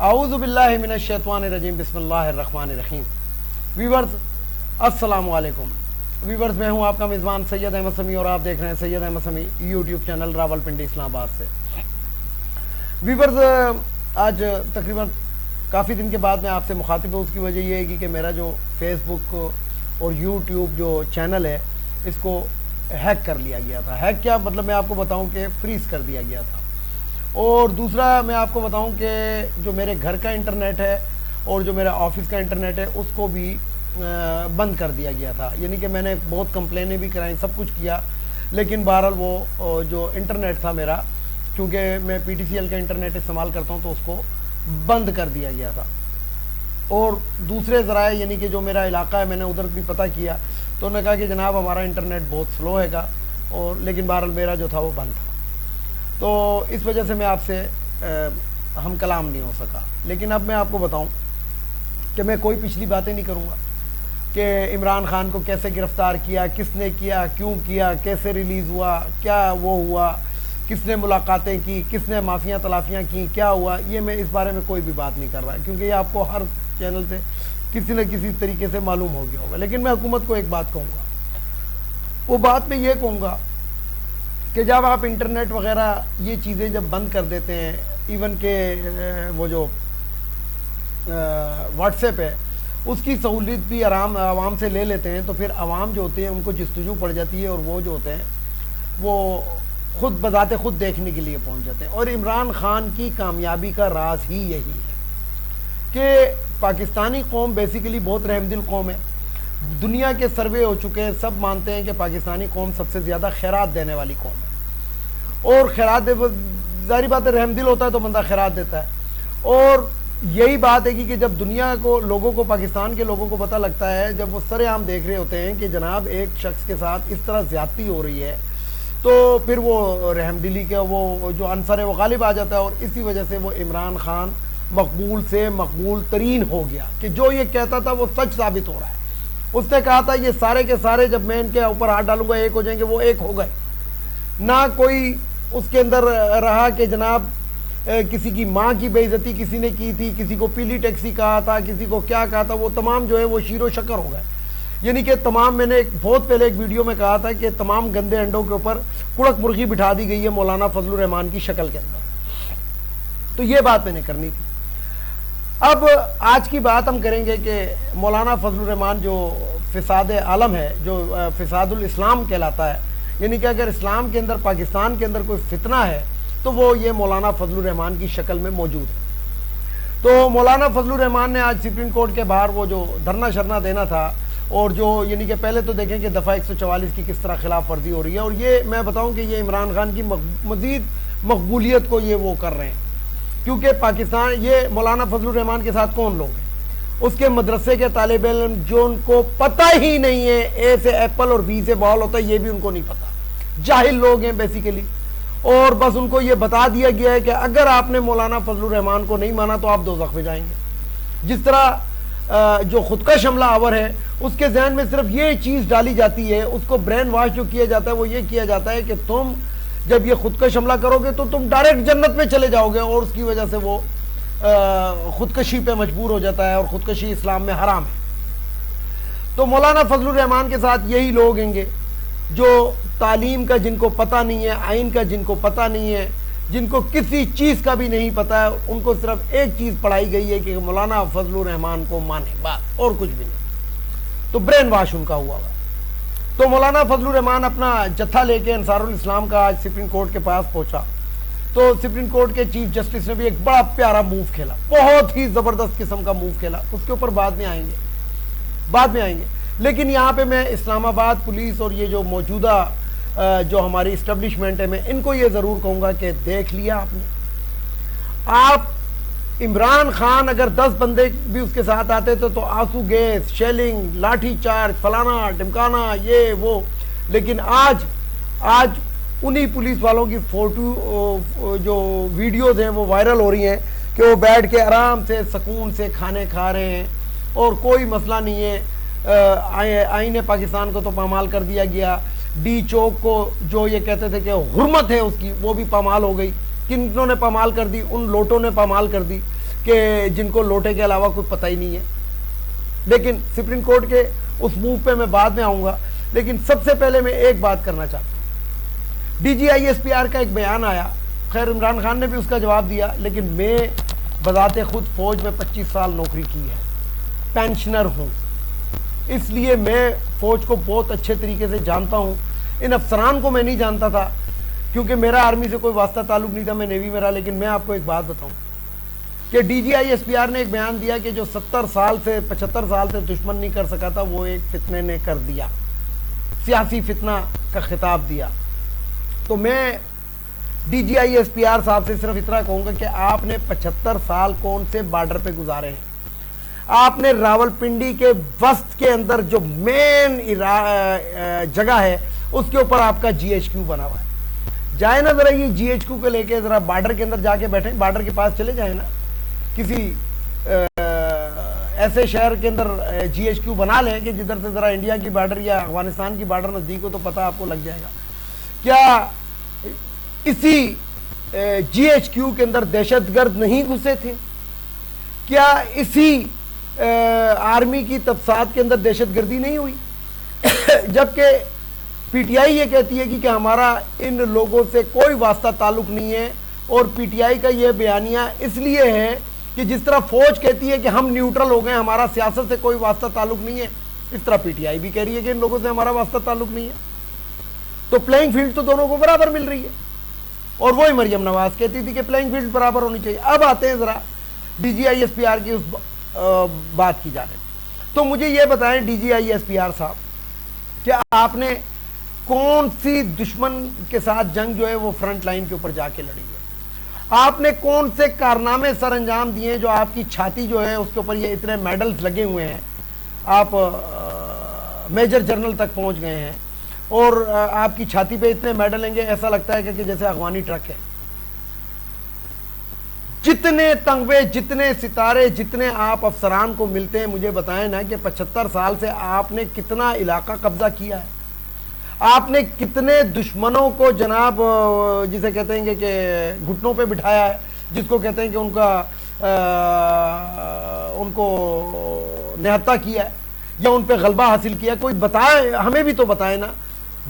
اعوذ باللہ من الشیطان الرجیم بسم اللہ الرحمن الرحیم. ویورز السلام علیکم. ویورز میں ہوں آپ کا میزبان سید احمد سمیع اور آپ دیکھ رہے ہیں سید احمد سمیع یوٹیوب چینل راولپنڈی اسلام آباد سے. ویورز آج تقریباً کافی دن کے بعد میں آپ سے مخاطب ہوں. اس کی وجہ یہ ہے کہ میرا جو فیس بک اور یوٹیوب جو چینل ہے اس کو ہیک کر لیا گیا تھا. ہیک کیا مطلب میں آپ کو بتاؤں کہ فریز کر دیا گیا تھا. اور دوسرا میں آپ کو بتاؤں کہ جو میرے گھر کا انٹرنیٹ ہے اور جو میرا آفس کا انٹرنیٹ ہے اس کو بھی بند کر دیا گیا تھا. یعنی کہ میں نے بہت کمپلینیں بھی کرائیں, سب کچھ کیا, لیکن بہرحال وہ جو انٹرنیٹ تھا میرا, کیونکہ میں پی ٹی سی ایل کا انٹرنیٹ استعمال کرتا ہوں, تو اس کو بند کر دیا گیا تھا. اور دوسرے ذرائع یعنی کہ جو میرا علاقہ ہے میں نے ادھر بھی پتہ کیا, تو انہوں نے کہا کہ جناب ہمارا انٹرنیٹ بہت سلو ہے گا, اور لیکن بہرحال میرا جو تھا وہ بند تھا. تو اس وجہ سے میں آپ سے ہم کلام نہیں ہو سکا. لیکن اب میں آپ کو بتاؤں کہ میں کوئی پچھلی باتیں نہیں کروں گا کہ عمران خان کو کیسے گرفتار کیا, کس نے کیا, کیوں کیا, کیسے ریلیز ہوا, کیا وہ ہوا, کس نے ملاقاتیں کی, کس نے معافیاں تلافیاں کی, کیا ہوا. یہ میں اس بارے میں کوئی بھی بات نہیں کر رہا, کیونکہ یہ آپ کو ہر چینل سے کسی نہ کسی طریقے سے معلوم ہو گیا ہوگا. لیکن میں حکومت کو ایک بات کہوں گا. وہ بات میں یہ کہوں گا کہ جب آپ انٹرنیٹ وغیرہ یہ چیزیں جب بند کر دیتے ہیں, ایون کہ وہ جو واٹس ایپ ہے اس کی سہولت بھی عوام سے لے لیتے ہیں, تو پھر عوام جو ہوتے ہیں ان کو جستجو پڑ جاتی ہے, اور وہ جو ہوتے ہیں وہ خود بذات خود دیکھنے کے لیے پہنچ جاتے ہیں. اور عمران خان کی کامیابی کا راز ہی یہی ہے کہ پاکستانی قوم بیسیکلی بہت رحم دل قوم ہے. دنیا کے سروے ہو چکے ہیں, سب مانتے ہیں کہ پاکستانی قوم سب سے زیادہ خیرات دینے والی قوم ہے. اور خیرات ظاہری بات ہے, رحم دل ہوتا ہے تو بندہ خیرات دیتا ہے. اور یہی بات ہے کہ جب دنیا کو لوگوں کو, پاکستان کے لوگوں کو پتہ لگتا ہے, جب وہ سر عام دیکھ رہے ہوتے ہیں کہ جناب ایک شخص کے ساتھ اس طرح زیادتی ہو رہی ہے, تو پھر وہ رحم دلی کا وہ جو عنصر ہے وہ غالب آ جاتا ہے. اور اسی وجہ سے وہ عمران خان مقبول سے مقبول ترین ہو گیا کہ جو یہ کہتا تھا وہ سچ ثابت ہو رہا ہے. اس نے کہا تھا یہ سارے کے سارے جب میں ان کے اوپر ہاتھ ڈالوں گا ایک ہو جائیں گے, وہ ایک ہو گئے. نہ کوئی اس کے اندر رہا کہ جناب کسی کی ماں کی بے عزتی کسی نے کی تھی, کسی کو پیلی ٹیکسی کہا تھا, کسی کو کیا کہا تھا, وہ تمام جو ہے وہ شیر و شکر ہو گئے. یعنی کہ تمام, میں نے بہت پہلے ایک ویڈیو میں کہا تھا کہ تمام گندے انڈوں کے اوپر کڑک مرغی بٹھا دی گئی ہے مولانا فضل الرحمان کی شکل کے اندر. تو یہ بات میں نے کرنی تھی. اب آج کی بات ہم کریں گے کہ مولانا فضل الرحمان جو فساد عالم ہے, جو فساد الاسلام کہلاتا ہے, یعنی کہ اگر اسلام کے اندر, پاکستان کے اندر کوئی فتنہ ہے تو وہ یہ مولانا فضل الرحمان کی شکل میں موجود ہے. تو مولانا فضل الرحمان نے آج سپریم کورٹ کے باہر وہ جو دھرنا شرنا دینا تھا, اور جو یعنی کہ پہلے تو دیکھیں کہ دفعہ 144 کی کس طرح خلاف ورزی ہو رہی ہے, اور یہ میں بتاؤں کہ یہ عمران خان کی مزید مقبولیت کو یہ وہ کر رہے ہیں. کیونکہ پاکستان, یہ مولانا فضل الرحمان کے ساتھ کون لوگ ہیں, اس کے مدرسے کے طالب علم جو ان کو پتہ ہی نہیں ہے اے سے ایپل اور بی سے بال ہوتا ہے, یہ بھی ان کو نہیں پتہ, جاہل لوگ ہیں بیسیکلی. اور بس ان کو یہ بتا دیا گیا ہے کہ اگر آپ نے مولانا فضل الرحمان کو نہیں مانا تو آپ دوزخ میں جائیں گے. جس طرح جو خودکش حملہ آور ہے اس کے ذہن میں صرف یہ چیز ڈالی جاتی ہے, اس کو برین واش جو کیا جاتا ہے وہ یہ کیا جاتا ہے کہ تم جب یہ خودکش حملہ کرو گے تو تم ڈائریکٹ جنت میں چلے جاؤ گے, اور اس کی وجہ سے وہ خودکشی پہ مجبور ہو جاتا ہے, اور خودکشی اسلام میں حرام ہے. تو مولانا فضل الرحمان کے ساتھ یہی لوگ ہیں گے جو تعلیم کا جن کو پتہ نہیں ہے, آئین کا جن کو پتہ نہیں ہے, جن کو کسی چیز کا بھی نہیں پتہ ہے, ان کو صرف ایک چیز پڑھائی گئی ہے کہ مولانا فضل الرحمان کو مانے, بات اور کچھ بھی نہیں. تو برین واش ان کا ہوا ہوا. تو مولانا فضل الرحمان اپنا جتھا لے کے انصار الاسلام کا آج سپریم کورٹ کے پاس پہنچا. تو سپریم کورٹ کے چیف جسٹس نے بھی ایک بڑا پیارا موو کھیلا, بہت ہی زبردست قسم کا موو کھیلا. اس کے اوپر بعد میں آئیں گے. لیکن یہاں پہ میں اسلام آباد پولیس اور یہ جو موجودہ جو ہماری اسٹیبلشمنٹ ہے, میں ان کو یہ ضرور کہوں گا کہ دیکھ لیا آپ نے. آپ عمران خان اگر 10 بندے بھی اس کے ساتھ آتے تھے تو آنسو گیس, شیلنگ, لاٹھی چارج, فلانا ڈمکانا, یہ وہ. لیکن آج انہی پولیس والوں کی فوٹو جو ویڈیوز ہیں وہ وائرل ہو رہی ہیں کہ وہ بیٹھ کے آرام سے سکون سے کھانے کھا رہے ہیں, اور کوئی مسئلہ نہیں ہے. آئین پاکستان کو تو پامال کر دیا گیا, ڈی چوک کو جو یہ کہتے تھے کہ حرمت ہے اس کی, وہ بھی پامال ہو گئی. کنوں نے پامال کر دی, ان لوٹوں نے پامال کر دی. کہ جن کو لوٹے کے علاوہ کوئی پتہ ہی نہیں ہے. لیکن سپریم کورٹ کے اس موو پہ میں بعد میں آؤں گا. لیکن سب سے پہلے میں ایک بات کرنا چاہتا ہوں. D G I S P R کا ایک بیان آیا, خیر عمران خان نے بھی اس کا جواب دیا, لیکن میں بذات خود فوج میں 25 سال نوکری کی ہے, پینشنر ہوں, اس لیے میں فوج کو بہت اچھے طریقے سے جانتا ہوں. ان افسران کو میں نہیں جانتا تھا کیونکہ میرا آرمی سے کوئی واسطہ تعلق نہیں تھا, میں نیوی میں رہا. لیکن میں آپ کو ایک بات بتاؤں کہ D G I S P R نے ایک بیان دیا کہ جو 70 سال سے 75 سال سے دشمن نہیں کر سکا تھا وہ ایک فتنے نے کر دیا, سیاسی فتنہ کا خطاب دیا. تو میں D G I S P R صاحب سے صرف اتنا کہوں گا کہ آپ نے 75 سال کون سے بارڈر پہ گزارے ہیں. آپ نے راولپنڈی کے وسط کے اندر جو مین جگہ ہے اس کے اوپر آپ کا جی ایچ کیو بنا ہوا ہے. جائے نا ذرا یہ جی ایچ کیو کو لے کے ذرا بارڈر کے اندر جا کے بیٹھیں, بارڈر کے پاس چلے جائیں نا, کسی ایسے شہر کے اندر جی ایچ کیو بنا لیں کہ جدھر سے ذرا انڈیا کی بارڈر یا افغانستان کی بارڈر نزدیک ہو, تو پتہ آپ کو لگ جائے گا. کیا اسی جی ایچ کیو کے اندر دہشت گرد نہیں گھسے تھے؟ کیا اسی آرمی کی تفصیلات کے اندر دہشت گردی نہیں ہوئی؟ جبکہ پی ٹی آئی یہ کہتی ہے کہ ہمارا ان لوگوں سے کوئی واسطہ تعلق نہیں ہے. اور پی ٹی آئی کا یہ بیانیہ اس لیے ہے کہ جس طرح فوج کہتی ہے کہ ہم نیوٹرل ہو گئے, ہمارا سیاست سے کوئی واسطہ تعلق نہیں ہے, اس طرح پی ٹی آئی بھی کہہ رہی ہے کہ ان لوگوں سے ہمارا واسطہ تعلق نہیں ہے. تو پلینگ فیلڈ تو دونوں کو برابر مل رہی ہے. اور وہی مریم نواز کہتی تھی کہ پلینگ فیلڈ برابر ہونی چاہیے. اب آتے ہیں ذرا D G I S P R کی اس بات کی جانب. تو مجھے یہ بتائیں D G I S P R صاحب کہ آپ نے کون سی دشمن کے ساتھ جنگ جو ہے وہ فرنٹ لائن کے اوپر جا کے لڑی ہے؟ آپ نے کون سے کارنامے سر انجام دیے ہیں جو آپ کی چھاتی جو ہے اس کے اوپر یہ اتنے میڈلز لگے ہوئے ہیں, آپ میجر جنرل تک پہنچ گئے ہیں اور آپ کی چھاتی پہ اتنے میڈل لیں گے ایسا لگتا ہے کہ جیسے افغانی ٹرک ہے. جتنے تمغے, جتنے ستارے, جتنے آپ افسران کو ملتے ہیں, مجھے بتائیں نا کہ 75 سال سے آپ نے کتنا علاقہ قبضہ کیا ہے, آپ نے کتنے دشمنوں کو جناب جسے کہتے ہیں کہ گھٹنوں پہ بٹھایا ہے, جس کو کہتے ہیں کہ ان کو نہتا کیا ہے یا ان پہ غلبہ حاصل کیا. کوئی بتائے, ہمیں بھی تو بتائے نا.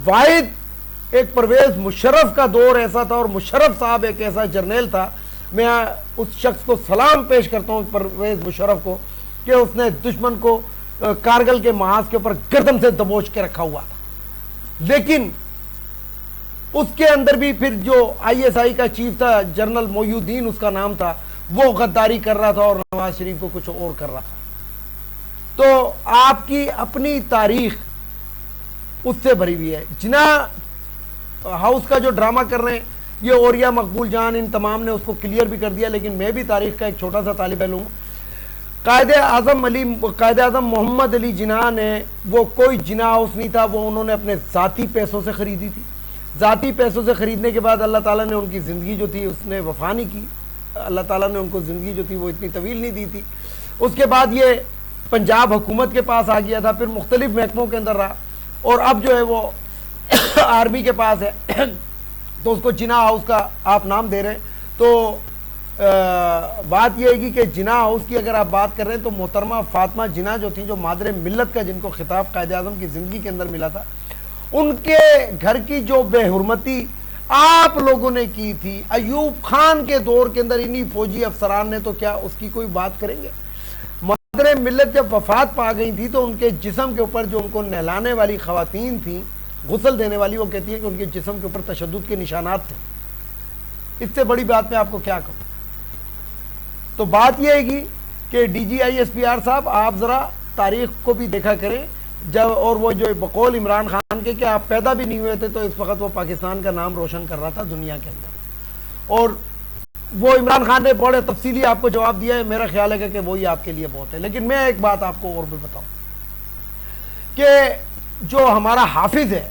واحد ایک پرویز مشرف کا دور ایسا تھا, اور مشرف صاحب ایک ایسا جرنیل تھا, میں اس شخص کو سلام پیش کرتا ہوں پرویز مشرف کو, کہ اس نے دشمن کو کارگل کے محاذ کے اوپر گردن سے دبوچ کے رکھا ہوا تھا. لیکن اس کے اندر بھی پھر جو آئی ایس آئی کا چیف تھا, جنرل محی الدین اس کا نام تھا, وہ غداری کر رہا تھا اور نواز شریف کو کچھ اور کر رہا تھا. تو آپ کی اپنی تاریخ اس سے بھری ہوئی ہے. جنا ہاؤس کا جو ڈرامہ کر رہے ہیں یہ اوریا مقبول جان, ان تمام نے اس کو کلیئر بھی کر دیا. لیکن میں بھی تاریخ کا ایک چھوٹا سا طالب علم ہوں. قائد اعظم محمد علی جناح نے, وہ کوئی جناح ہاؤس نہیں تھا, وہ انہوں نے اپنے ذاتی پیسوں سے خریدی تھی. ذاتی پیسوں سے خریدنے کے بعد اللہ تعالیٰ نے ان کی زندگی جو تھی اس نے وفا نہیں کی. اللہ تعالیٰ نے ان کو زندگی جو تھی وہ اتنی طویل نہیں دی تھی. اس کے بعد یہ پنجاب حکومت کے پاس آ گیا تھا, پھر مختلف محکموں کے اندر رہا, اور اب جو ہے وہ آرمی کے پاس ہے. تو اس کو جناح ہاؤس کا آپ نام دے رہے ہیں. تو بات یہ ہے کہ جناح ہاؤس کی اگر آپ بات کر رہے ہیں تو محترمہ فاطمہ جناح جو تھی, جو مادر ملت کا جن کو خطاب قائد اعظم کی زندگی کے اندر ملا تھا, ان کے گھر کی جو بے حرمتی آپ لوگوں نے کی تھی ایوب خان کے دور کے اندر انہی فوجی افسران نے, تو کیا اس کی کوئی بات کریں گے؟ مادر ملت جب وفات پا گئی تھی تو ان کے جسم کے اوپر جو ان کو نہلانے والی خواتین تھیں, غسل دینے والی, وہ کہتی ہے کہ ان کے جسم کے اوپر تشدد کے نشانات تھے. اس سے بڑی بات میں آپ کو کیا کہوں. تو بات یہ ہے کہ D G I S P R صاحب, آپ ذرا تاریخ کو بھی دیکھا کریں. جب اور وہ جو بقول عمران خان کے کہ آپ پیدا بھی نہیں ہوئے تھے تو اس وقت وہ پاکستان کا نام روشن کر رہا تھا دنیا کے اندر, اور وہ عمران خان نے بڑے تفصیلی آپ کو جواب دیا ہے. میرا خیال ہے کہ وہی آپ کے لیے بہت ہے. لیکن میں ایک بات آپ کو اور بھی بتاؤں کہ جو ہمارا حافظ ہے,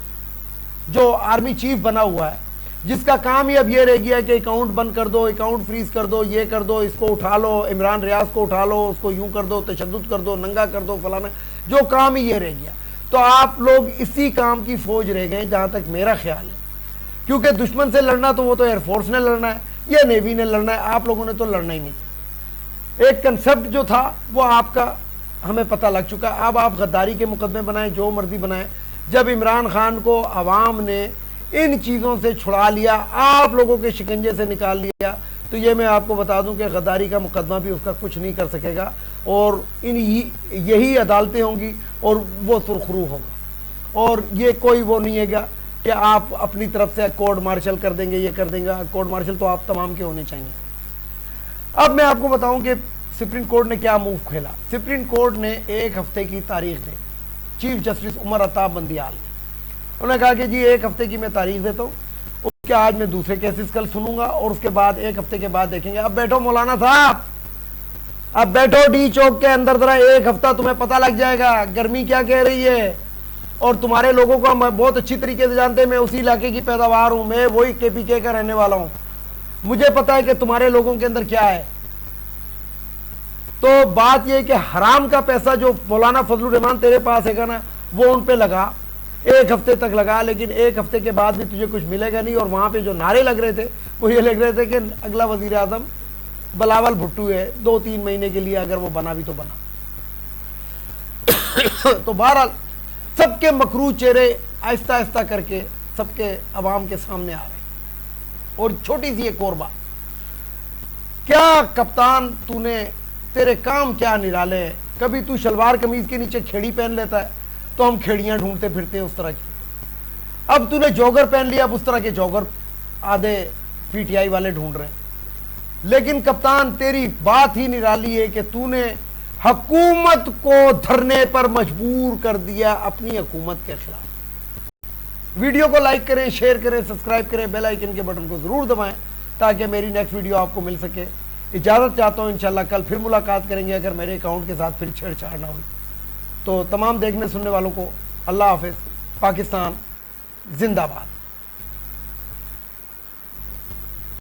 جو آرمی چیف بنا ہوا ہے, جس کا کام ہی اب یہ رہ گیا کہ اکاؤنٹ بند کر دو, اکاؤنٹ فریز کر دو, یہ کر دو, اس کو اٹھا لو, عمران ریاض کو اٹھا لو, اس کو یوں کر دو, تشدد کر دو, ننگا کر دو, فلانا, جو کام ہی یہ رہ گیا. تو آپ لوگ اسی کام کی فوج رہ گئے جہاں تک میرا خیال ہے. کیونکہ دشمن سے لڑنا تو وہ تو ایئر فورس نے لڑنا ہے یا نیوی نے لڑنا ہے, آپ لوگوں نے تو لڑنا ہی نہیں. ایک کنسپٹ جو تھا وہ آپ کا ہمیں پتہ لگ چکا. اب آپ غداری کے مقدمے بنائیں، جو مرضی بنائیں. جب عمران خان کو عوام نے ان چیزوں سے چھڑا لیا، آپ لوگوں کے شکنجے سے نکال لیا، تو یہ میں آپ کو بتا دوں کہ غداری کا مقدمہ بھی اس کا کچھ نہیں کر سکے گا، اور یہی عدالتیں ہوں گی اور وہ سرخرو ہوگا. اور یہ کوئی وہ نہیں ہے گا کہ آپ اپنی طرف سے کورٹ مارشل کر دیں گے، یہ کر دیں گے. کورٹ مارشل تو آپ تمام کے ہونے چاہیے. اب میں آپ کو بتاؤں کہ سپریم کورٹ نے کیا موو کھیلا. سپریم کورٹ نے 1 ہفتے کی تاریخ دی. چیف جسٹس عمر عطا بندیال نے انہوں نے کہا کہ جی 1 ہفتے کی میں تاریخ دیتا ہوں، اس کے آج میں دوسرے کیسز کل سنوں گا، اور اس کے بعد 1 ہفتے کے بعد دیکھیں گے. اب بیٹھو مولانا صاحب، اب بیٹھو ڈی چوک کے اندر، ذرا 1 ہفتہ تمہیں پتہ لگ جائے گا گرمی کیا کہہ رہی ہے. اور تمہارے لوگوں کو ہم بہت اچھی طریقے سے جانتے ہیں، میں اسی علاقے کی پیداوار ہوں، میں وہی KPK کا رہنے والا ہوں، مجھے پتا ہے کہ تمہارے لوگوں کے اندر کیا ہے. تو بات یہ کہ حرام کا پیسہ جو مولانا فضل الرحمان تیرے پاس ہے گا نا، وہ ان پہ لگا 1 ہفتے تک لگا، لیکن 1 ہفتے کے بعد بھی تجھے کچھ ملے گا نہیں. اور وہاں پہ جو نعرے لگ رہے تھے وہ یہ لگ رہے تھے کہ اگلا وزیر اعظم بلاول بھٹو ہے، 2-3 مہینے کے لیے اگر وہ بنا بھی تو بنا. تو بہرحال سب کے مکروہ چہرے آہستہ آہستہ کر کے سب کے عوام کے سامنے آ رہے ہیں. اور چھوٹی سی ایک اور بات، کیا کپتان تو نے، تیرے کام کیا نرالے ہیں. کبھی تو شلوار قمیض کے نیچے کھیڑی پہن لیتا ہے تو ہم کھیڑیاں ڈھونڈتے پھرتے ہیں اس طرح کی. اب تو نے جوگر پہن لیا، اب اس طرح کے جوگر آدھے PTI والے ڈھونڈ رہے ہیں. لیکن کپتان تیری بات ہی نرالی ہے کہ تو نے حکومت کو دھرنے پر مجبور کر دیا اپنی حکومت کے خلاف. ویڈیو کو لائک کریں، شیئر کریں، سبسکرائب کریں، بیل آئیکن کے بٹن کو ضرور دبائیں تاکہ میری نیکسٹ ویڈیو آپ کو مل سکے. اجازت چاہتا ہوں، انشاءاللہ کل پھر ملاقات کریں گے اگر میرے اکاؤنٹ کے ساتھ پھر چھیڑ چھاڑ نہ ہوئی. تو تمام دیکھنے سننے والوں کو اللہ حافظ. پاکستان زندہ باد.